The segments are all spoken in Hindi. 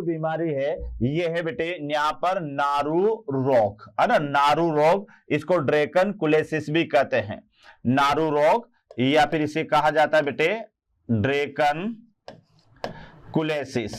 बीमारी है ये है बेटे यहाँ पर नारू रोग, है ना। नारू रोग, इसको ड्रेकन कुलेसिस भी कहते हैं, नारू रोग, या फिर इसे कहा जाता है बेटे ड्रेकन कुलेसिस,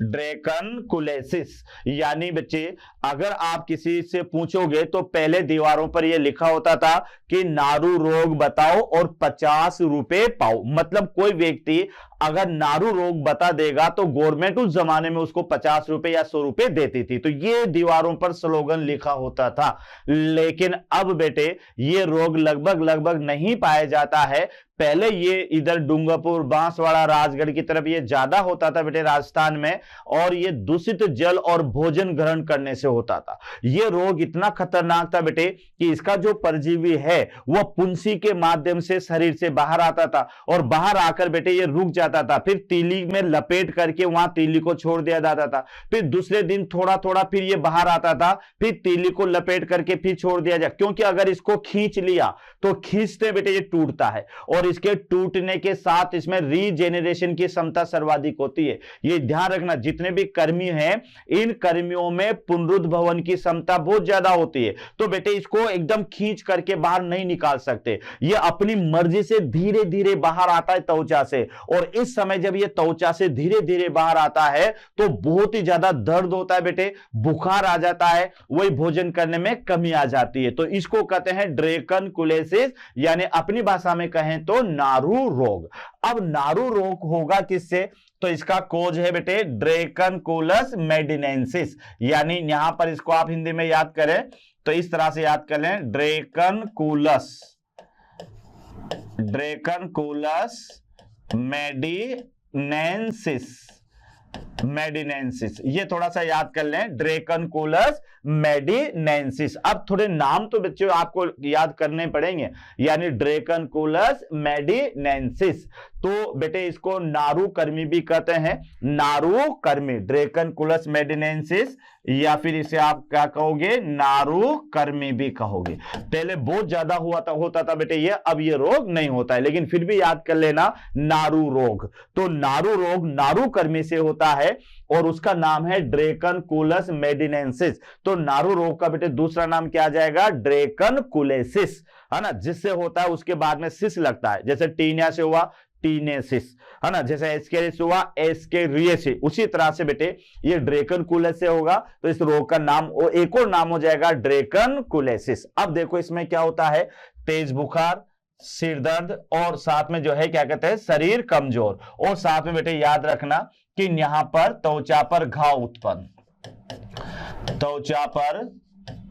ड्रेकन कुलेसिस। यानी बच्चे अगर आप किसी से पूछोगे तो पहले दीवारों पर यह लिखा होता था कि नारू रोग बताओ और 50 रुपए पाओ। मतलब कोई व्यक्ति अगर नारू रोग बता देगा तो गवर्नमेंट उस जमाने में उसको 50 रुपए या 100 रुपए देती थी। तो ये दीवारों पर स्लोगन लिखा होता था। लेकिन अब बेटे ये रोग लगभग नहीं पाया जाता है। पहले ये इधर डूंगरपुर, बांसवाड़ा, राजगढ़ की तरफ ये ज्यादा होता था बेटे राजस्थान में, और ये दूषित जल और भोजन ग्रहण करने से होता था। ये रोग इतना खतरनाक था बेटे कि इसका जो परजीवी है वह पुंसी के माध्यम से शरीर से बाहर आता था, और बाहर आकर बेटे ये रुक जाता था, फिर तीली में लपेट करके वहां तीली को छोड़ दिया जाता था, फिर दूसरे दिन थोड़ा थोड़ा फिर ये बाहर आता था, फिर तीली को लपेट करके फिर छोड़ दिया जाए, क्योंकि अगर इसको खींच लिया तो खींचते बेटे ये टूटता है, और इसके टूटने के साथ इसमें रीजेनरेशन की क्षमता सर्वाधिक होती है। ये ध्यान रखना, जितने भी कर्मी हैं इन कर्मियों में पुनरुद्भवन की क्षमता बहुत ज्यादा होती है। तो बेटे इसको एकदम खींच करके बाहर नहीं निकाल सकते, ये अपनी मर्जी से धीरे धीरे बाहर आता है त्वचा से, और इस समय जब ये त्वचा से धीरे धीरे बाहर आता है तो बहुत ही ज्यादा दर्द होता है बेटे, बुखार आ जाता है, वही भोजन करने में कमी आ जाती है। तो इसको कहते हैं ड्रेकन कुलेसिस, यानी अपनी भाषा में कहें तो नारू रोग। अब नारू रोग होगा किससे? तो इसका कोज है बेटे ड्रेकनकुलस मेडिनेंसिस, यानी यहां पर इसको आप हिंदी में याद करें तो इस तरह से याद कर लें, ड्रेकनकुलस मेडिनेंसिस, मेडिनेंसिस, ये थोड़ा सा याद कर लें, ड्रेकनकुलस मेडिनेंसिस। अब थोड़े नाम तो बच्चों आपको याद करने पड़ेंगे, यानी ड्रेकनकुलस मेडिनेंसिस। तो बेटे इसको नारू कर्मी भी कहते हैं, नारू कर्मी, ड्रेकनकुलस मेडिनेंसिस, या फिर इसे आप क्या कहोगे, नारू कर्मी भी कहोगे। पहले बहुत ज्यादा होता था बेटे ये, अब ये रोग नहीं होता है, लेकिन फिर भी याद कर लेना नारू रोग। तो नारू रोग नारू कर्मी से होता है और उसका नाम है ड्रेकनकुलस मेडिनेंसिस। तो नारू रोग का बेटे दूसरा नाम क्या आ जाएगा, ड्रेकनकुलेसिस, है ना, जिससे होता है उसके बाद में सिस लगता है, जैसे टीनिया से हुआ टीनेसिस, है ना, जैसे एस्केरिस हुआ एस्केरियसिस, उसी तरह से बेटे ये ड्रेकनकुलस से होगा तो इस रोग का नाम एक और नाम हो जाएगा ड्रेकनकुलेसिस। अब देखो इसमें क्या होता है, तेज बुखार, सिर दर्द, और साथ में जो है क्या कहते हैं शरीर कमजोर, और साथ में बेटे याद रखना कि यहां पर त्वचा पर घाव उत्पन्न, त्वचा पर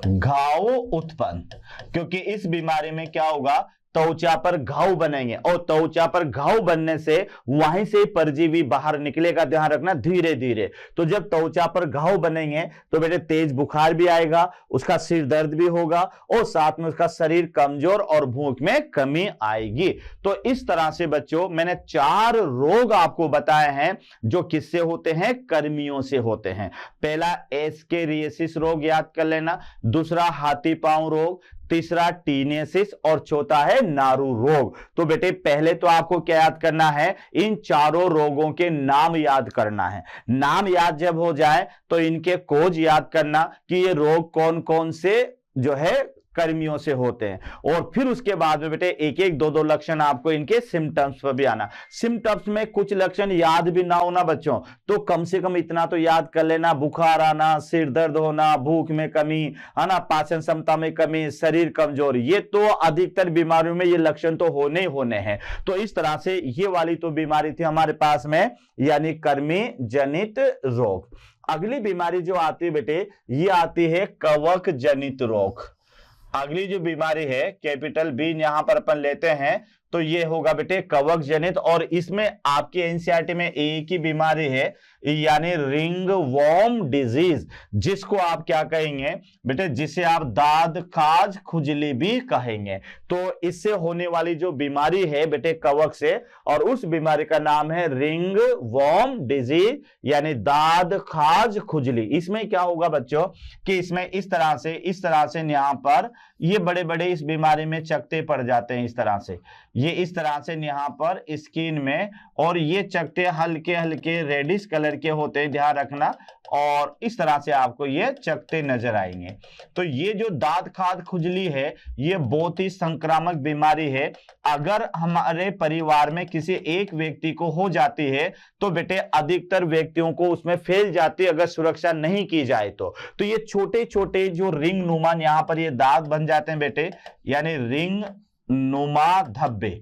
घाव उत्पन्न, क्योंकि इस बीमारी में क्या होगा, त्वचा पर घाव बनेंगे, और त्वचा पर घाव बनने से वहीं से परजीवी बाहर निकलेगा, ध्यान रखना धीरे धीरे। तो जब त्वचा पर घाव बनेंगे तो बेटे तेज बुखार भी आएगा, उसका सिर दर्द भी होगा, और साथ में उसका शरीर कमजोर और भूख में कमी आएगी। तो इस तरह से बच्चों मैंने 4 रोग आपको बताए हैं जो किससे होते हैं, कर्मियों से होते हैं। पहला एस्केरियसिस रोग याद कर लेना, दूसरा हाथी पांव रोग, तीसरा टीनेसिस, और चौथा है नारू रोग। तो बेटे पहले तो आपको क्या याद करना है, इन चारों रोगों के नाम याद करना है। नाम याद जब हो जाए तो इनके कोज याद करना कि ये रोग कौन कौन से जो है कर्मियों से होते हैं, और फिर उसके बाद में बेटे एक एक दो लक्षण आपको इनके सिम्टम्स पर भी आना। सिम्टम्स में कुछ लक्षण याद भी ना होना बच्चों, तो कम से कम इतना तो याद कर लेना, बुखार आना, सिर दर्द होना, भूख में कमी, है ना, पाचन क्षमता में कमी, शरीर कमजोर, ये तो अधिकतर बीमारियों में ये लक्षण तो होने ही होने हैं। तो इस तरह से ये वाली तो बीमारी थी हमारे पास में, यानी कर्मी जनित रोग। अगली बीमारी जो आती है बेटे ये आती है कवक जनित रोग। अगली जो बीमारी है कैपिटल बी यहां पर अपन लेते हैं तो ये होगा बेटे कवक जनित, और इसमें आपके एनसीईआरटी में एक ही बीमारी है, यानी रिंग वॉर्म डिजीज, जिसको आप क्या कहेंगे बेटे, जिसे आप दाद खाज खुजली भी कहेंगे। तो इससे होने वाली जो बीमारी है बेटे कवक से, और उस बीमारी का नाम है रिंग वॉर्म डिजीज, यानी दाद खाज खुजली। इसमें क्या होगा बच्चों कि इसमें इस तरह से यहां पर ये बड़े बड़े इस बीमारी में चकते पड़ जाते हैं, इस तरह से ये इस तरह से यहाँ पर स्किन में, और ये चकते हल्के हल्के रेडिश कलर के होते हैं, ध्यान रखना, और इस तरह से आपको ये चकते नजर आएंगे। तो ये जो दांत खाज खुजली है ये बहुत ही संक्रामक बीमारी है। अगर हमारे परिवार में किसी एक व्यक्ति को हो जाती है तो बेटे अधिकतर व्यक्तियों को उसमें फैल जाती है, अगर सुरक्षा नहीं की जाए तो ये छोटे छोटे जो रिंग नुमा यहाँ पर ये दांत बन जाते हैं बेटे, यानी रिंग नुमा धब्बे,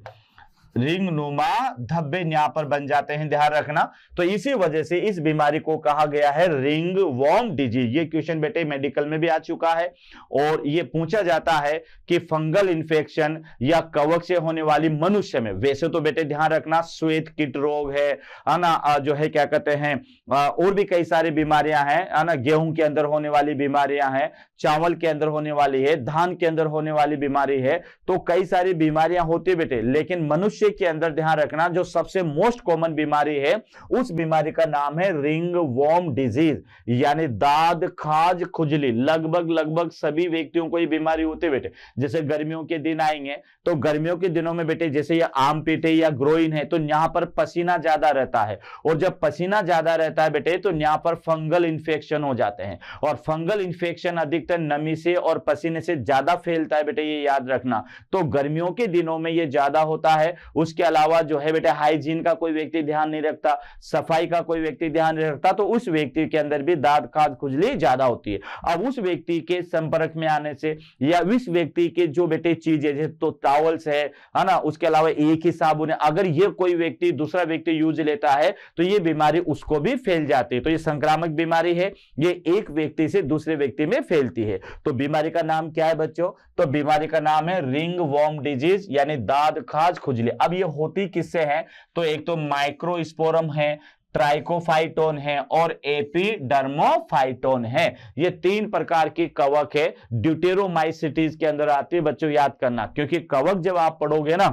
रिंग नुमा धब्बे यहां पर बन जाते हैं, ध्यान रखना। तो इसी वजह से इस बीमारी को कहा गया है रिंग वॉर्म डिजीज। ये क्वेश्चन बेटे मेडिकल में भी आ चुका है, और ये पूछा जाता है कि फंगल इन्फेक्शन या कवक से होने वाली मनुष्य में, वैसे तो बेटे ध्यान रखना श्वेत कीट रोग है ना, जो है क्या कहते हैं, और भी कई सारी बीमारियां हैं ना, गेहूं के अंदर होने वाली बीमारियां हैं, चावल के अंदर होने वाली है, धान के अंदर होने वाली बीमारी है, तो कई सारी बीमारियां होती है बेटे। लेकिन मनुष्य के अंदर ध्यान रखना जो सबसे मोस्ट कॉमन बीमारी है उस बीमारी का नाम है रिंग वॉर्म डिजीज, यानी दाद खाज खुजली। लगभग सभी व्यक्तियों को ये बीमारी होती है बेटे। जैसे गर्मियों के दिन आएंगे तो गर्मियों के दिनों में बेटे जैसे ये आर्म पिट है या ग्रोइन है तो यहां पर पसीना ज्यादा रहता है, और जब पसीना ज्यादा रहता है बेटे तो यहां पर फंगल इन्फेक्शन हो जाते हैं, और फंगल इन्फेक्शन अधिकतर नमी से और पसीने से ज्यादा फैलता है बेटे, ये याद रखना। तो गर्मियों के दिनों में ये ज्यादा होता है। उसके अलावा जो है बेटा हाइजीन का कोई व्यक्ति ध्यान नहीं रखता, सफाई का कोई व्यक्ति ध्यान नहीं रखता, तो उस व्यक्ति के अंदर भी दांत खाज खुजली ज्यादा होती है। अब उस व्यक्ति के संपर्क में आने से या उस व्यक्ति के जो बेटे चीजें जैसे तो टॉवल्स है ना, उसके अलावा एक ही साबुन है, अगर ये कोई व्यक्ति दूसरा व्यक्ति यूज लेता है तो ये बीमारी उसको भी फैल जाती है। तो ये संक्रामक बीमारी है, ये एक व्यक्ति से दूसरे व्यक्ति में फैलती है। तो बीमारी का नाम क्या है बच्चों? तो बीमारी का नाम है रिंग वॉर्म डिजीज, यानी दांत खाज खुजली। अब ये होती किससे है? तो एक तो माइक्रोस्पोरम है, ट्राइकोफाइटोन है और एपिडर्मोफाइटोन है। ये 3 प्रकार की कवक है, ड्यूटेरोमाइसिटीज के अंदर आती है बच्चों, याद करना। क्योंकि कवक जब आप पढ़ोगे ना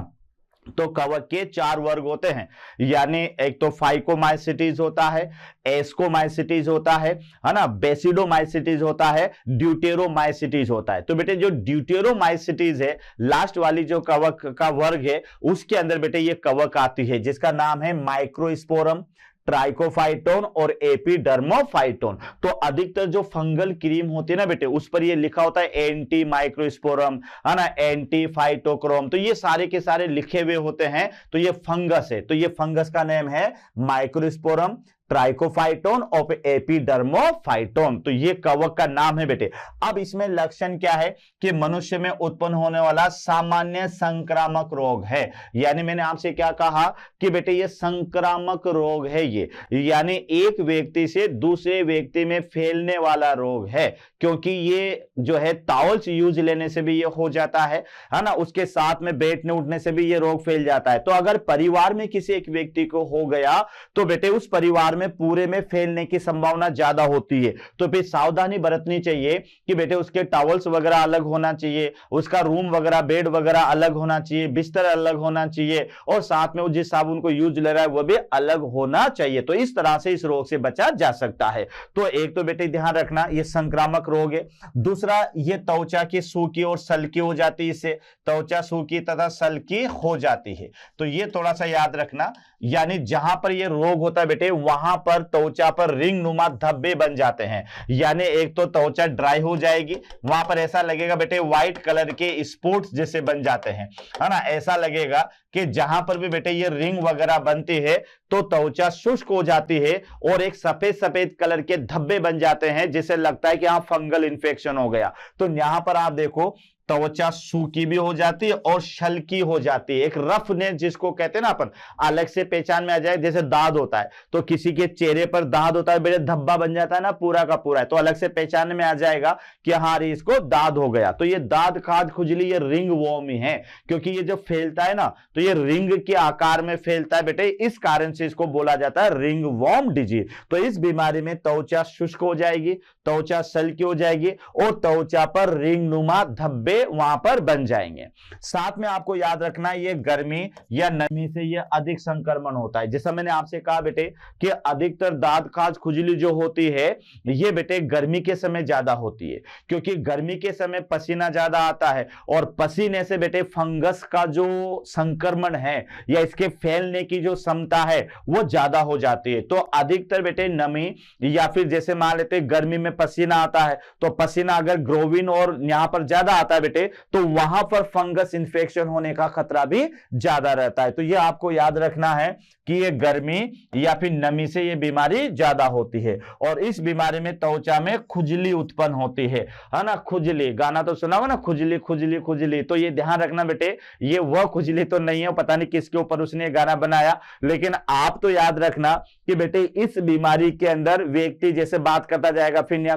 तो कवक के 4 वर्ग होते हैं, यानी एक तो फाइकोमाइसिटीज होता है, एस्कोमाइसिटीज होता है ना, बेसिडोमाइसिटीज होता है, ड्यूटेरोमाइसिटीज होता है। तो बेटे जो ड्यूटेरोमाइसिटीज है, लास्ट वाली जो कवक का वर्ग है, उसके अंदर बेटे ये कवक आती है जिसका नाम है माइक्रोस्पोरम, ट्राइकोफाइटोन और एपिडर्मोफाइटोन। तो अधिकतर जो फंगल क्रीम होती है ना बेटे उस पर ये लिखा होता है एंटी माइक्रोस्पोरम, है ना, एंटी फाइटोक्रोम, तो ये सारे के सारे लिखे हुए होते हैं। तो ये फंगस है, तो ये फंगस का नाम है माइक्रोस्पोरम, ट्राइकोफाइटोन और एपिडर्मोफाइटोन। तो ये कवक का नाम है बेटे। अब इसमें लक्षण क्या है कि मनुष्य में उत्पन्न होने वाला सामान्य संक्रामक रोग है, यानी मैंने आपसे क्या कहा कि बेटे ये संक्रामक रोग है, ये यानी एक व्यक्ति से दूसरे व्यक्ति में फैलने वाला रोग है। क्योंकि ये जो है टॉवल्स यूज लेने से भी ये हो जाता है ना, उसके साथ में बैठने उठने से भी ये रोग फैल जाता है। तो अगर परिवार में किसी एक व्यक्ति को हो गया तो बेटे उस परिवार में पूरे में फैलने की संभावना ज्यादा होती है। तो फिर सावधानी बरतनी चाहिए कि बेटे उसके टॉवल्स वगैरह अलग होना चाहिए, उसका रूम वगैरह बेड वगैरह अलग होना चाहिए, बिस्तर अलग होना चाहिए, और साथ में वो जिस साबुन को यूज ले रहा है वो भी अलग होना चाहिए। तो इस तरह से इस रोग से बचा जा सकता है। तो एक तो बेटे ध्यान रखना ये संक्रामक रोग है। दूसरा ये त्वचा की सूखी और सल्की हो जाती है, इससे त्वचा सूखी तथा सल्की हो जाती है। तो ये थोड़ा सा याद रखना, यानी जहां पर ये रोग होता है बेटे वहां पर त्वचा पर रिंग नुमा धब्बे बन जाते हैं, यानी एक तो त्वचा ड्राई हो जाएगी, वहां पर ऐसा लगेगा बेटे व्हाइट कलर के स्पॉट्स जैसे बन जाते हैं, है ना, ऐसा लगेगा कि जहां पर भी बेटे ये रिंग वगैरह बनती है तो त्वचा शुष्क हो जाती है और एक सफेद सफेद कलर के धब्बे बन जाते हैं, जिससे लगता है कि यहां फंगल इन्फेक्शन हो गया। तो यहां पर आप देखो त्वचा सूखी भी हो जाती है और शल्की हो जाती है, एक रफनेस जिसको कहते हैं ना अपन, अलग से पहचान में आ जाए। जैसे दाद होता है तो किसी के चेहरे पर दाद होता है बेटे, धब्बा बन जाता है ना पूरा का पूरा है, तो अलग से पहचान में आ जाएगा कि हाँ इसको दाद हो गया। तो ये दाद खाज खुजली ये रिंग वॉर्म ही है, क्योंकि ये जब फैलता है ना तो ये रिंग के आकार में फैलता है बेटे, इस कारण से इसको बोला जाता है रिंग वॉर्म डिजीज। तो इस बीमारी में त्वचा शुष्क हो जाएगी, त्वचा सल्की हो जाएगी और त्वचा पर रिंग नुमा धब्बे बेटे वहां पर बन जाएंगे। साथ में आपको याद रखना ये गर्मी या नमी से ये अधिक संक्रमण होता है। जैसा मैंने आपसे कहा बेटे कि अधिकतर दांत खाज खुजली जो होती है ये बेटे गर्मी के समय ज्यादा होती है, क्योंकि गर्मी के समय पसीना ज्यादा आता है और पसीने से बेटे फंगस का जो संक्रमण है या इसके फैलने की जो क्षमता है वो ज्यादा हो जाती है। तो अधिकतर बेटे नमी या फिर जैसे मान लेते गर्मी में पसीना आता है तो पसीना अगर ग्रोविन और यहां पर ज्यादा आता है बेटे तो वहां पर फंगस इंफेक्शन होने का खतरा भी ज्यादा रहता है। तो ये आपको याद रखना है कि ये गर्मी या फिर नमी से ये बीमारी ज्यादा होती है और इस बीमारी में त्वचा में खुजली उत्पन्न होती है ना। खुजली गाना तो सुना होगा ना, खुजली खुजली खुजली। तो ये ध्यान रखना बेटे ये वह खुजली तो नहीं है, पता नहीं किसके ऊपर उसने गाना बनाया, लेकिन आप तो याद रखना कि बेटे इस बीमारी के अंदर व्यक्ति जैसे बात करता जाएगा फिन्या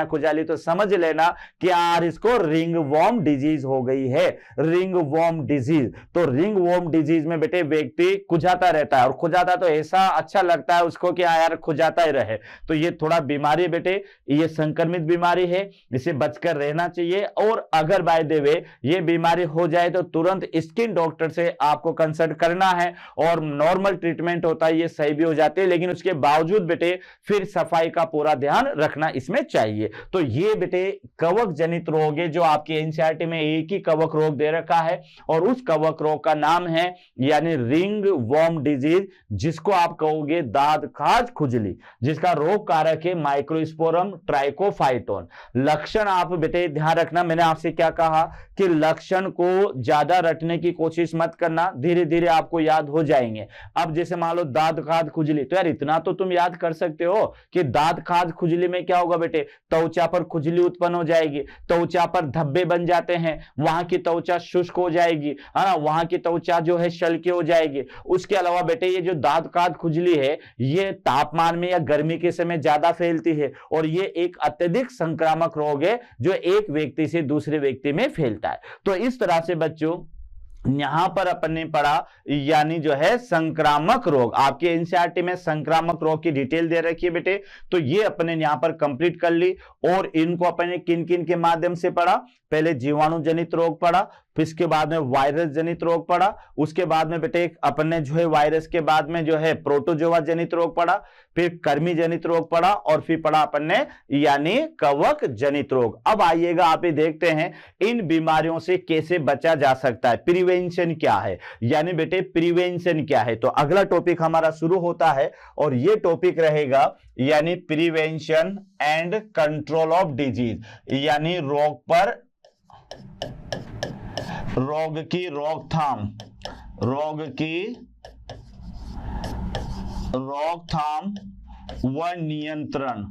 खुजाली, तो समझ लेना कि यार इसको रिंग वॉर्म डिजीज हो गई है, रिंग वॉर्म डिजीज। तो रिंग वॉर्म डिजीज में बेटे व्यक्ति खुजाता रहता है और खुजाता तो ऐसा अच्छा लगता है उसको कि यार खुजाता ही रहे। तो ये थोड़ा बीमारी बेटे ये संक्रमित बीमारी है, इसे बचकर रहना चाहिए। और अगर बाय द वे ये बीमारी हो जाए तो तुरंत स्किन डॉक्टर से आपको कंसल्ट करना है और नॉर्मल ट्रीटमेंट होता है, ये सही भी हो जाते हैं, लेकिन उसके बावजूद बेटे फिर सफाई का पूरा ध्यान रखना इसमें चाहिए। तो ये बेटे कवक जनित रोग है जो आपके एनसीईआरटी में एक ही कवक रोग दे रखा है और उस कवक रोग का नाम है यानी रिंग वॉर्म डिजीज, जिसको आप कहोगे दांत खाज खुजली, जिसका रोग कारक है माइक्रोस्पोरम ट्राइकोफाइटोन। लक्षण आप बेटे ध्यान रखना, मैंने आपसे क्या कहा कि लक्षण को ज्यादा रटने की कोशिश मत करना, धीरे धीरे आपको याद हो जाएंगे। अब जैसे मान लो दांत खाज खुजली, तो यार इतना तो तुम याद कर सकते हो कि दांत खाज खुजली में क्या होगा बेटे, त्वचा पर खुजली उत्पन्न हो जाएगी, त्वचा पर धब्बे बन जाते हैं, वहां की त्वचा शुष्क हो जाएगी, है ना, वहां की त्वचा जो है शल्की हो जाएगी। उसके अलावा बेटे ये जो दांत खाज खुजली है ये तापमान में या गर्मी के समय ज्यादा फैलती है और ये एक अत्यधिक संक्रामक रोग है जो एक व्यक्ति से दूसरे व्यक्ति में फैलता है। तो इस तरह से बच्चों यहां पर अपन ने पढ़ा यानी जो है संक्रामक रोग, आपके एनसीईआरटी में संक्रामक रोग की डिटेल दे रखी है बेटे, तो ये अपने यहां पर कंप्लीट कर ली। और इनको अपने किन किन के माध्यम से पढ़ा, पहले जीवाणु जनित रोग पढ़ा, फिर इसके बाद में वायरस जनित रोग पढ़ा, उसके बाद में बेटे अपन ने जो है वायरस के बाद में जो है प्रोटोजोआ जनित रोग पढ़ा, फिर कर्मी जनित रोग पढ़ा और फिर पढ़ा अपन ने यानी कवक जनित रोग। अब आइएगा आप ये देखते हैं इन बीमारियों से कैसे बचा जा सकता है, प्रिवेंशन क्या है, यानी बेटे प्रिवेंशन क्या है। तो अगला टॉपिक हमारा शुरू होता है और ये टॉपिक रहेगा यानी prevention and control of disease, यानी रोग की रोकथाम व नियंत्रण,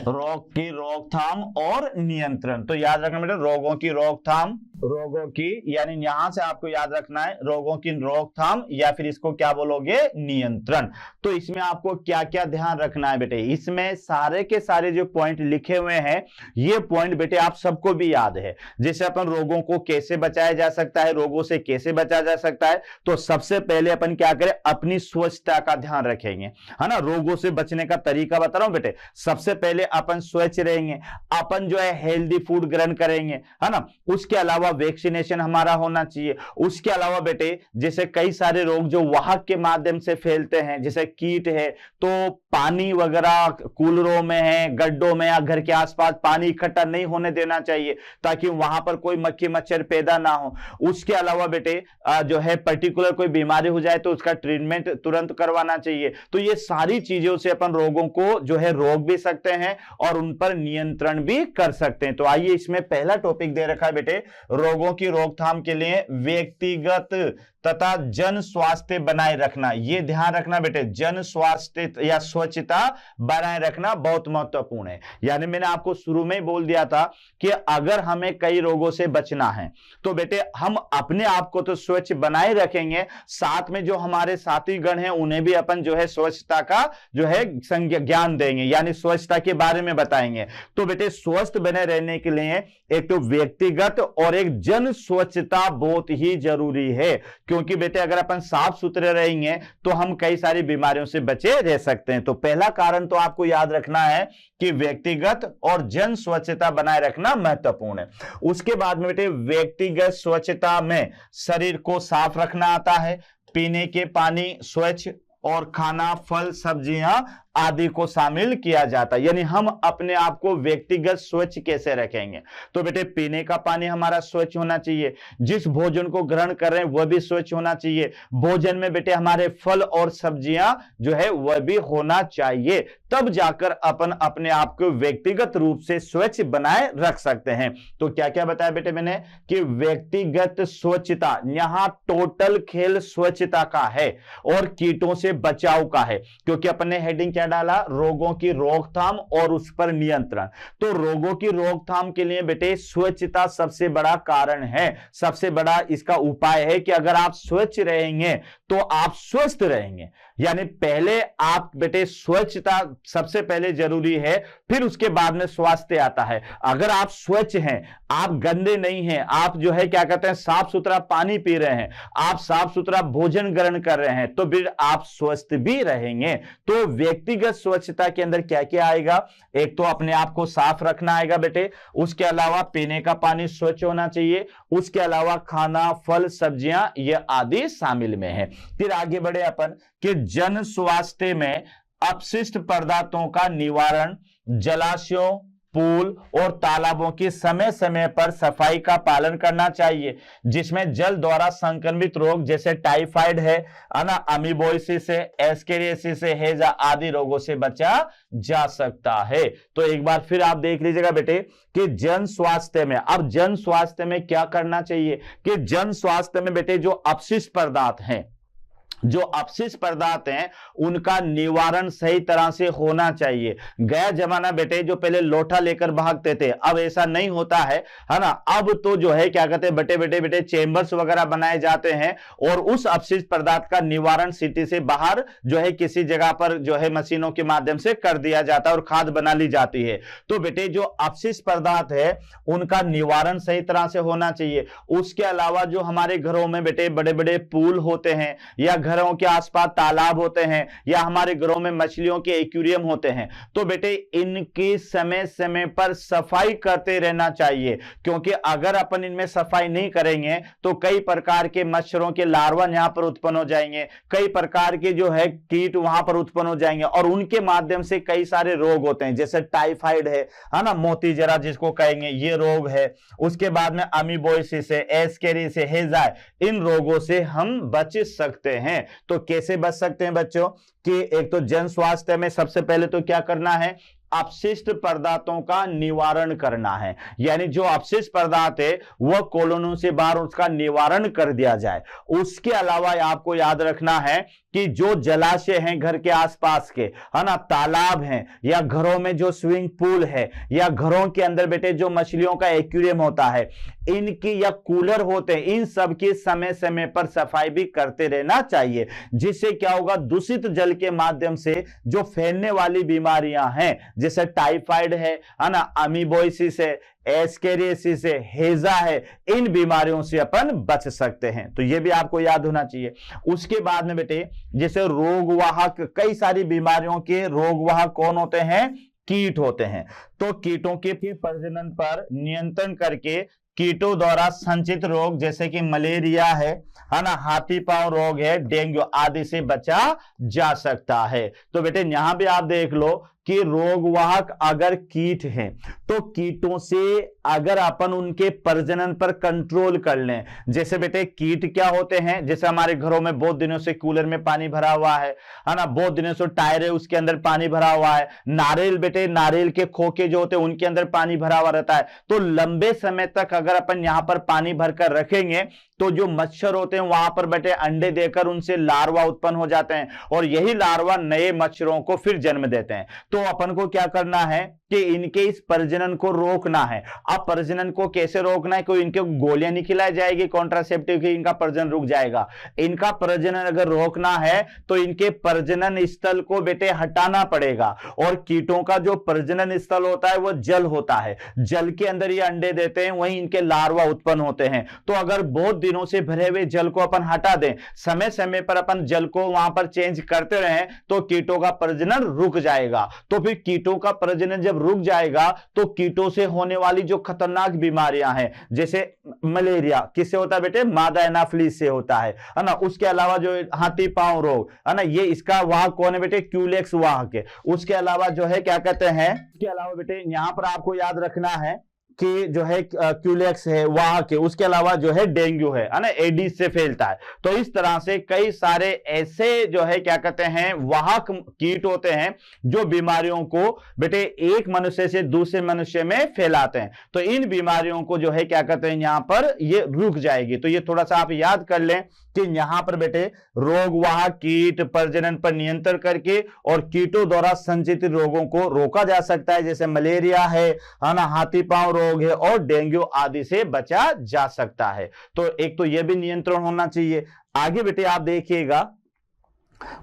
रोग की रोकथाम और नियंत्रण। तो याद रखना बेटा रोगों की रोकथाम, रोगों की यानी यहां से आपको याद रखना है रोगों की रोकथाम या फिर इसको क्या बोलोगे नियंत्रण। तो इसमें आपको क्या क्या ध्यान रखना है बेटे, इसमें सारे के सारे जो पॉइंट लिखे हुए हैं ये पॉइंट बेटे आप सबको भी याद है। जैसे अपन रोगों को कैसे बचाया जा सकता है, रोगों से कैसे बचा जा सकता है, तो सबसे पहले अपन क्या करें अपनी स्वच्छता का ध्यान रखेंगे, है ना। रोगों से बचने का तरीका बता रहा हूं बेटे, सबसे पहले अपन स्वच्छ रहेंगे, अपन जो है हेल्दी फूड ग्रहण करेंगे, है ना। उसके अलावा वैक्सीनेशन हमारा होना चाहिए। उसके अलावा बेटे जैसे कई सारे रोग जो वाहक के माध्यम से फैलते हैं, जैसे कीट है, तो पानी वगैरह कूलरों में है, गड्ढों में या घर के आसपास पानी इकट्ठा नहीं होने देना चाहिए ताकि वहां पर कोई मक्खी मच्छर पैदा ना हो। उसके अलावा बेटे जो है पर्टिकुलर कोई बीमारी हो जाए तो उसका ट्रीटमेंट तुरंत करवाना चाहिए। तो ये सारी चीजों से अपन रोगों को जो है रोक भी सकते हैं और उन पर नियंत्रण भी कर सकते हैं। तो आइए इसमें पहला टॉपिक दे रखा है बेटे रोगों की रोकथाम के लिए व्यक्तिगत तथा जन स्वास्थ्य बनाए रखना। ये ध्यान रखना बेटे जन स्वास्थ्य या स्वच्छता बनाए रखना बहुत महत्वपूर्ण है। यानी मैंने आपको शुरू में ही बोल दिया था कि अगर हमें कई रोगों से बचना है तो बेटे हम अपने आप को तो स्वच्छ बनाए रखेंगे, साथ में जो हमारे साथी गण हैं उन्हें भी अपन जो है स्वच्छता का जो है ज्ञान देंगे यानी स्वच्छता के बारे में बताएंगे। तो बेटे स्वस्थ बने रहने के लिए एक तो व्यक्तिगत और एक जन स्वच्छता बहुत ही जरूरी है, क्योंकि बेटे अगर अपन साफ सुथरे रहेंगे तो हम कई सारी बीमारियों से बचे रह सकते हैं। तो पहला कारण तो आपको याद रखना है कि व्यक्तिगत और जन स्वच्छता बनाए रखना महत्वपूर्ण है। उसके बाद में बेटे व्यक्तिगत स्वच्छता में शरीर को साफ रखना आता है, पीने के पानी स्वच्छ और खाना फल सब्जियां आदि को शामिल किया जाता है। यानी हम अपने आप को व्यक्तिगत स्वच्छ कैसे रखेंगे, तो बेटे पीने का पानी हमारा स्वच्छ होना चाहिए, जिस भोजन को ग्रहण कर रहे हैं वह भी स्वच्छ होना चाहिए, भोजन में बेटे हमारे फल और सब्जियां जो है वह भी होना चाहिए, तब जाकर अपन अपने आप को व्यक्तिगत रूप से स्वच्छ बनाए रख सकते हैं। तो क्या क्या बताया बेटे मैंने कि व्यक्तिगत स्वच्छता, यहां टोटल खेल स्वच्छता का है और कीटों से बचाव का है, क्योंकि अपन ने हेडिंग क्या डाला, रोगों की रोकथाम और उस पर नियंत्रण। तो रोगों की रोकथाम के लिए बेटे स्वच्छता सबसे बड़ा कारण है, सबसे बड़ा इसका उपाय है कि अगर आप स्वच्छ रहेंगे तो आप स्वस्थ रहेंगे। यानी पहले आप बेटे स्वच्छता सबसे पहले जरूरी है, फिर उसके बाद में स्वास्थ्य आता है। अगर आप स्वच्छ हैं, आप गंदे नहीं हैं, आप जो है क्या कहते हैं साफ सुथरा पानी पी रहे हैं, आप साफ सुथरा भोजन ग्रहण कर रहे हैं, तो फिर आप स्वस्थ भी रहेंगे। तो व्यक्तिगत स्वच्छता के अंदर क्या क्या आएगा, एक तो अपने आप को साफ रखना आएगा बेटे, उसके अलावा पीने का पानी स्वच्छ होना चाहिए, उसके अलावा खाना फल सब्जियां ये आदि शामिल में है। फिर आगे बढ़े अपन कि जन स्वास्थ्य में अपशिष्ट पदार्थों का निवारण, जलाशयों पूल और तालाबों की समय समय पर सफाई का पालन करना चाहिए, जिसमें जल द्वारा संक्रमित रोग जैसे टाइफाइड है ना, अमीबोइसिस से, एस्केरियासिस से, हैजा आदि रोगों से बचा जा सकता है। तो एक बार फिर आप देख लीजिएगा बेटे कि जन स्वास्थ्य में, अब जन स्वास्थ्य में क्या करना चाहिए कि जन स्वास्थ्य में बेटे जो अपशिष्ट पदार्थ हैं, जो अपशिष्ट पदार्थ हैं उनका निवारण सही तरह से होना चाहिए। गया जमाना बेटे जो पहले लोटा लेकर भागते थे, अब ऐसा नहीं होता है ना। अब तो जो है क्या कहते हैं बेटे बेटे बेटे चेंबर्स वगैरह बनाए जाते हैं और उस अपशिष्ट पदार्थ का निवारण सिटी से बाहर जो है किसी जगह पर जो है मशीनों के माध्यम से कर दिया जाता है और खाद बना ली जाती है। तो बेटे जो अपशिष्ट पदार्थ है उनका निवारण सही तरह से होना चाहिए। उसके अलावा जो हमारे घरों में बेटे बड़े बड़े पूल होते हैं या घरों के आसपास तालाब होते हैं या हमारे घरों में मछलियों के एक्वेरियम होते हैं, तो बेटे इनकी समय समय पर सफाई करते रहना चाहिए, क्योंकि अगर अपन इनमें सफाई नहीं करेंगे तो कई प्रकार के मच्छरों के लार्वा यहां पर उत्पन्न हो जाएंगे, कई प्रकार के जो है कीट वहां पर उत्पन्न हो जाएंगे और उनके माध्यम से कई सारे रोग होते हैं, जैसे टाइफाइड है ना, मोती जरा जिसको कहेंगे ये रोग है, उसके बाद में अमीबोइसिस है, एस्केरियासिस है, हैजा, इन रोगों से हम बच सकते हैं। तो कैसे बच सकते हैं बच्चों कि एक तो जन स्वास्थ्य में सबसे पहले तो क्या करना है, अपशिष्ट पदार्थों का निवारण करना है, यानी जो अपशिष्ट पदार्थ है वह कॉलोनियों से बाहर उसका निवारण कर दिया जाए। उसके अलावा आपको याद रखना है कि जो जलाशय हैं घर के आसपास के, है ना, तालाब हैं या घरों में जो स्विमिंग पूल है या घरों के अंदर बेटे जो मछलियों का एक्वेरियम होता है, इनकी या कूलर होते हैं, इन सब की समय समय पर सफाई भी करते रहना चाहिए, जिससे क्या होगा दूषित जल के माध्यम से जो फैलने वाली बीमारियां हैं जैसे टाइफाइड है ना, अमीबोइसिस है, एस्केरियासिस है, हैजा है, इन बीमारियों से अपन बच सकते हैं। तो ये भी आपको याद होना चाहिए। उसके बाद में बेटे जैसे रोगवाहक, कई सारी बीमारियों के रोगवाहक कौन होते हैं, कीट होते हैं। तो कीटों के प्रजनन पर नियंत्रण करके कीटों द्वारा संचित रोग जैसे कि मलेरिया है ना, हाथी पांव रोग है, डेंगू आदि से बचा जा सकता है। तो बेटे यहां भी आप देख लो कि रोगवाहक अगर कीट हैं तो कीटों से अगर अपन उनके प्रजनन पर कंट्रोल कर लें, जैसे बेटे कीट क्या होते हैं, जैसे हमारे घरों में बहुत दिनों से कूलर में पानी भरा हुआ है ना, बहुत दिनों से टायर है उसके अंदर पानी भरा हुआ है, नारियल बेटे नारियल के खोखे जो होते हैं उनके अंदर पानी भरा हुआ रहता है, तो लंबे समय तक अगर अपन यहां पर पानी भरकर रखेंगे तो जो मच्छर होते हैं वहां पर बेटे अंडे देकर उनसे लार्वा उत्पन्न हो जाते हैं और यही लार्वा नए मच्छरों को फिर जन्म देते हैं। तो अपन को क्या करना है कि इनके इस प्रजनन को रोकना है। अब प्रजनन को कैसे रोकना है, कोई इनके गोलियां नहीं खिलाई जाएगी कॉन्ट्रासेप्टिव की, इनका प्रजनन रुक जाएगा। इनका प्रजनन अगर रोकना है तो इनके प्रजनन स्थल को बेटे हटाना पड़ेगा और कीटों का जो प्रजनन स्थल होता है वो जल होता है, जल के अंदर ये अंडे देते हैं, वहीं इनके लार्वा उत्पन्न होते हैं। तो अगर बहुत प्रोटीनों से भरे हुए जल को अपन हटा दें, समय समय पर अपन जल को वहां पर चेंज करते रहें, तो कीटों का प्रजनन रुक जाएगा। तो फिर कीटों का प्रजनन जब रुक जाएगा तो कीटों से होने वाली जो खतरनाक बीमारियां हैं, जैसे मलेरिया किससे होता है बेटे, मादा एनाफ्लिस से होता है ना। उसके अलावा जो हाथी पांव रोग है ना, ये इसका वाहक कौन है बेटे, क्यूलेक्स वाहक है। उसके अलावा जो है क्या कहते हैं, उसके अलावा बेटे यहां पर आपको याद रखना है कि जो है क्यूलेक्स है वाहक है। उसके अलावा जो है डेंगू है ना, एडिस से फैलता है। तो इस तरह से कई सारे ऐसे जो है क्या कहते हैं वाहक कीट होते हैं जो बीमारियों को बेटे एक मनुष्य से दूसरे मनुष्य में फैलाते हैं। तो इन बीमारियों को जो है क्या कहते हैं यहां पर ये रुक जाएगी। तो ये थोड़ा सा आप याद कर लें कि यहां पर बेटे रोग वाहक कीट प्रजनन पर नियंत्रण करके और कीटों द्वारा संचित रोगों को रोका जा सकता है, जैसे मलेरिया है ना, हाथी पांव रोग है और डेंगू आदि से बचा जा सकता है। तो एक तो यह भी नियंत्रण होना चाहिए। आगे बेटे आप देखिएगा,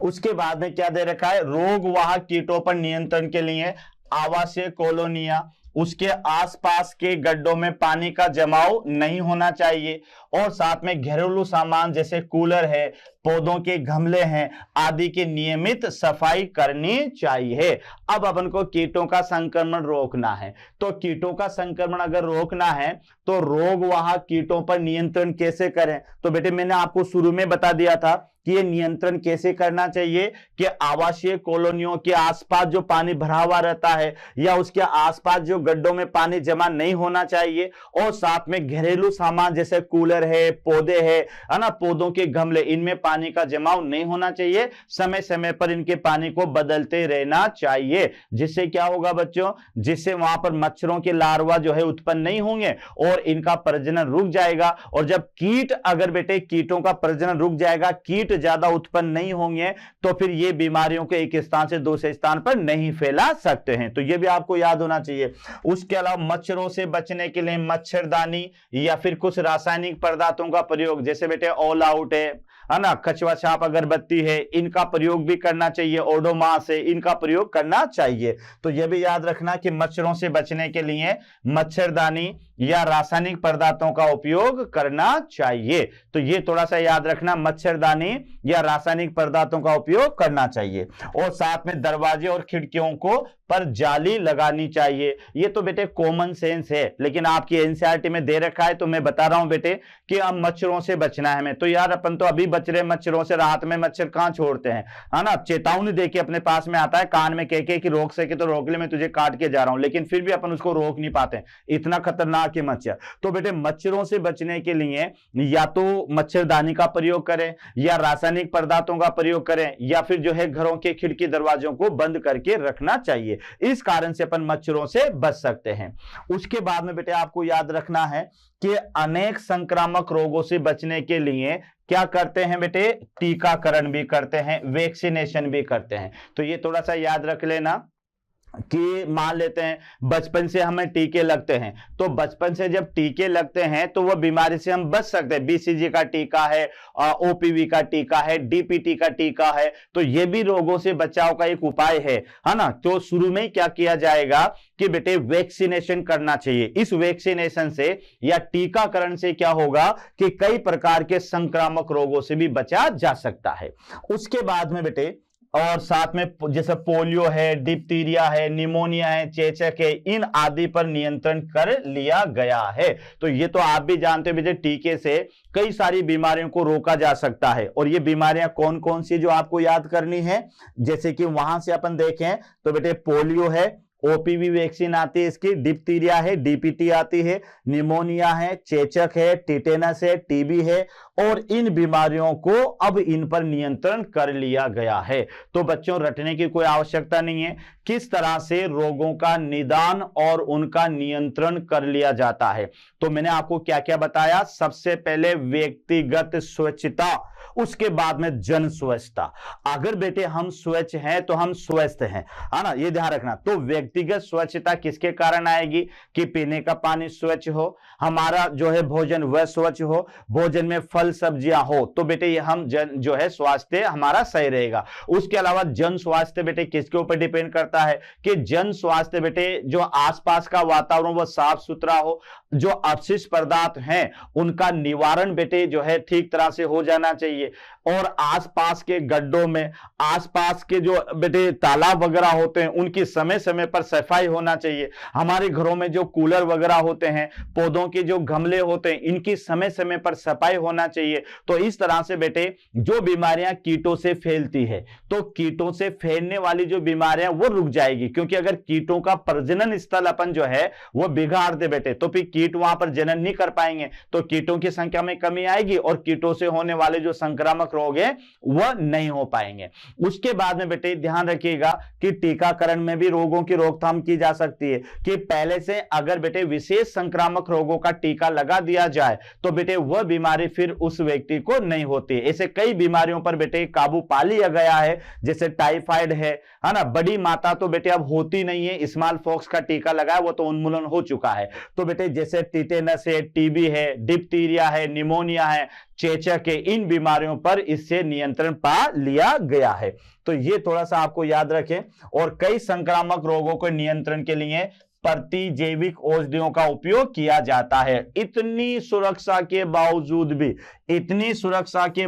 उसके बाद में क्या दे रखा है, रोग वाहक कीटों पर नियंत्रण के लिए आवासीय कॉलोनियां, उसके आसपास के गड्ढों में पानी का जमाव नहीं होना चाहिए, और साथ में घरेलू सामान जैसे कूलर है, पौधों के गमले हैं आदि की नियमित सफाई करनी चाहिए। अब अपन को कीटों का संक्रमण रोकना है। तो कीटों का संक्रमण अगर रोकना है तो रोग वाहक कीटों पर नियंत्रण कैसे करें, तो बेटे मैंने आपको शुरू में बता दिया था कि ये नियंत्रण कैसे करना चाहिए कि आवासीय कॉलोनियों के आसपास जो पानी भरा हुआ रहता है या उसके आसपास जो गड्ढों में पानी जमा नहीं होना चाहिए, और साथ में घरेलू सामान जैसे कूलर है, पौधे है ना, पौधों के गमले, इनमें पानी का जमाव नहीं होना चाहिए। समय समय पर इनके पानी को बदलते रहना चाहिए। जिससे क्या होगा बच्चों, जिससे वहां पर मच्छरों के लार्वा जो है उत्पन्न नहीं होंगे और इनका प्रजनन रुक जाएगा। और जब कीट, अगर बेटे कीटों का प्रजनन रुक जाएगा, कीट ज्यादा उत्पन्न नहीं होंगे, तो फिर ये बीमारियों को एक स्थान से दूसरे स्थान पर नहीं फैला सकते हैं। तो ये भी आपको याद होना चाहिए। उसके अलावा मच्छरों से बचने के लिए मच्छरदानी या फिर कुछ रासायनिक पदार्थों का प्रयोग, जैसे बेटे ऑल आउट है ना, कछुआ छाप अगरबत्ती है, इनका प्रयोग भी करना चाहिए, ओडोमास है, इनका प्रयोग करना चाहिए। तो यह भी याद रखना कि मच्छरों से बचने के लिए मच्छरदानी या रासायनिक पदार्थों का उपयोग करना चाहिए। तो ये थोड़ा सा याद रखना, मच्छरदानी या रासायनिक पदार्थों का उपयोग करना चाहिए। और साथ में दरवाजे और खिड़कियों को पर जाली लगानी चाहिए। ये तो बेटे कॉमन सेंस है, लेकिन आपकी एनसीईआरटी में दे रखा है, तो मैं बता रहा हूं बेटे कि अब मच्छरों से बचना है हमें। तो यार अपन तो अभी बच रहे मच्छरों से, रात में मच्छर कहां छोड़ते हैं, है ना, चेतावनी देके अपने पास में आता है कान में कह के कि रोक सके तो रोक ले, मैं तुझे काट के जा रहा हूं, लेकिन फिर भी अपन उसको रोक नहीं पाते, इतना खतरनाक है मच्छर। तो बेटे मच्छरों से बचने के लिए या तो मच्छरदानी का प्रयोग करें या रासायनिक पदार्थों का प्रयोग करें, या फिर जो है घरों के खिड़की दरवाजों को बंद करके रखना चाहिए। इस कारण से अपन मच्छरों से बच सकते हैं। उसके बाद में बेटे आपको याद रखना है कि अनेक संक्रामक रोगों से बचने के लिए क्या करते हैं बेटे, टीकाकरण भी करते हैं, वैक्सीनेशन भी करते हैं। तो ये थोड़ा सा याद रख लेना कि मान लेते हैं बचपन से हमें टीके लगते हैं, तो बचपन से जब टीके लगते हैं तो वह बीमारी से हम बच सकते हैं। बीसीजी का टीका है, ओपीवी का टीका है, डीपीटी का टीका है, तो ये भी रोगों से बचाव का एक उपाय है ना। तो शुरू में क्या किया जाएगा कि बेटे वैक्सीनेशन करना चाहिए। इस वैक्सीनेशन से या टीकाकरण से क्या होगा कि कई प्रकार के संक्रामक रोगों से भी बचा जा सकता है। उसके बाद में बेटे और साथ में जैसे पोलियो है, डिप्थीरिया है, निमोनिया है, चेचक है, इन आदि पर नियंत्रण कर लिया गया है। तो ये तो आप भी जानते हो बेटे, टीके से कई सारी बीमारियों को रोका जा सकता है। और ये बीमारियां कौन कौन सी जो आपको याद करनी है, जैसे कि वहां से अपन देखें तो बेटे पोलियो है, ओपीवी वैक्सीन आती है इसकी, डिप्थीरिया है, डीपीटी आती है, निमोनिया है, चेचक है, टिटेनस है, टीबी है, और इन बीमारियों को अब इन पर नियंत्रण कर लिया गया है। तो बच्चों रटने की कोई आवश्यकता नहीं है। किस तरह से रोगों का निदान और उनका नियंत्रण कर लिया जाता है, तो मैंने आपको क्या क्या बताया। सबसे पहले व्यक्तिगत स्वच्छता, उसके बाद में जन स्वच्छता। अगर बेटे हम स्वच्छ हैं तो हम स्वस्थ हैं, है ना, ये ध्यान रखना। तो व्यक्तिगत स्वच्छता किसके कारण आएगी कि पीने का पानी स्वच्छ हो, हमारा जो है भोजन वह स्वच्छ हो, भोजन में फल फल सब्जियां हो तो बेटे ये हम जो है स्वास्थ्य हमारा सही रहेगा। उसके अलावा जन स्वास्थ्य बेटे किसके ऊपर डिपेंड करता है कि जन स्वास्थ्य बेटे जो आसपास का वातावरण वो साफ सुथरा हो, जो अपशिष्ट पदार्थ हैं उनका निवारण बेटे जो है ठीक तरह से हो जाना चाहिए, और आसपास के गड्ढों में, आसपास के जो बेटे तालाब वगैरह होते हैं उनकी समय समय पर सफाई होना चाहिए। हमारे घरों में जो कूलर वगैरह होते हैं, पौधों के जो गमले होते हैं, इनकी समय समय पर सफाई होना चाहिए। तो इस तरह से बेटे जो बीमारियां कीटों से फैलती है तो कीटों से फैलने वाली जो बीमारियां वो रुक जाएगी, क्योंकि अगर कीटों का प्रजनन स्थल अपन जो है वो बिगाड़ दे बेटे तो फिर कीट वहां पर जनन नहीं कर पाएंगे, तो कीटों की संख्या में कमी आएगी और कीटों से होने वाले जो संक्रामक रोग है वह नहीं हो पाएंगे। उसके बाद में बेटे ध्यान रखिएगा कि टीकाकरण में भी रोगों की रोकथाम की जा सकती है कि पहले से अगर बेटे विशेष संक्रामक रोगों का टीका लगा दिया जाए तो बेटे वह बीमारी फिर उस व्यक्ति को नहीं होती। ऐसे कई बीमारियों पर बेटे काबू पा लिया गया है, जैसे टाइफाइड है ना, बड़ी माता तो बेटे अब होती नहीं है, स्मॉल पॉक्स का टीका लगाया वो तो उन्मूलन हो चुका है। तो बेटे जैसे टिटेनस है, टीबी है, डिप्थीरिया है, निमोनिया है, चेचक है, इन बीमारियों पर इससे नियंत्रण पा लिया गया है। तो ये थोड़ा सा आपको याद रखें। और कई संक्रामक रोगों को नियंत्रण के लिए प्रतिजैविक औषधियों का उपयोग किया जाता है। इतनी सुरक्षा के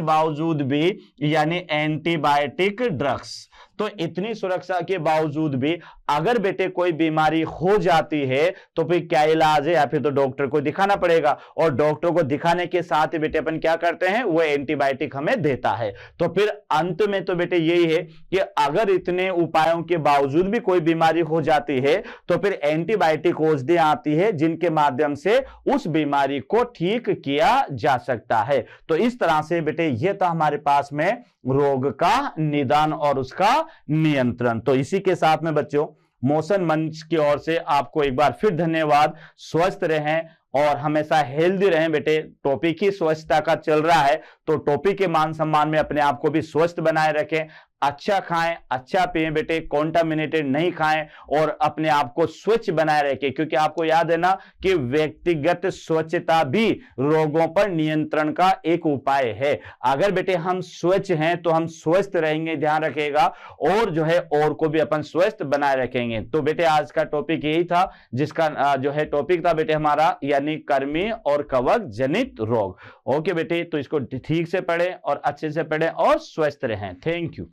बावजूद भी यानी एंटीबायोटिक ड्रग्स, तो इतनी सुरक्षा के बावजूद भी अगर बेटे कोई बीमारी हो जाती है तो फिर क्या इलाज है, या फिर तो डॉक्टर को दिखाना पड़ेगा, और डॉक्टर को दिखाने के साथ ही बेटे अपन क्या करते हैं, वो एंटीबायोटिक हमें देता है। तो फिर अंत में तो बेटे यही है कि अगर इतने उपायों के बावजूद भी कोई बीमारी हो जाती है तो फिर एंटीबायोटिक औषधि आती है जिनके माध्यम से उस बीमारी को ठीक किया जा सकता है। तो इस तरह से बेटे ये तो हमारे पास में रोग का निदान और उसका नियंत्रण। तो इसी के साथ में बच्चों मोशन मंच की ओर से आपको एक बार फिर धन्यवाद। स्वस्थ रहें और हमेशा हेल्दी रहें बेटे। टॉपिक ही स्वच्छता का चल रहा है तो टॉपिक के मान सम्मान में अपने आप को भी स्वस्थ बनाए रखें, अच्छा खाएं, अच्छा पिएं बेटे, कॉन्टामिनेटेड नहीं खाएं और अपने आप को स्वच्छ बनाए रखें, क्योंकि आपको याद है ना कि व्यक्तिगत स्वच्छता भी रोगों पर नियंत्रण का एक उपाय है। अगर बेटे हम स्वच्छ हैं तो हम स्वस्थ रहेंगे, ध्यान रखिएगा, और जो है और को भी अपन स्वस्थ बनाए रखेंगे। तो बेटे आज का टॉपिक यही था, जिसका जो है टॉपिक था बेटे हमारा यानी कृमि और कवक जनित रोग। ओके बेटे, तो इसको ठीक से पढ़ें और अच्छे से पढ़ें और स्वस्थ रहें। Thank you.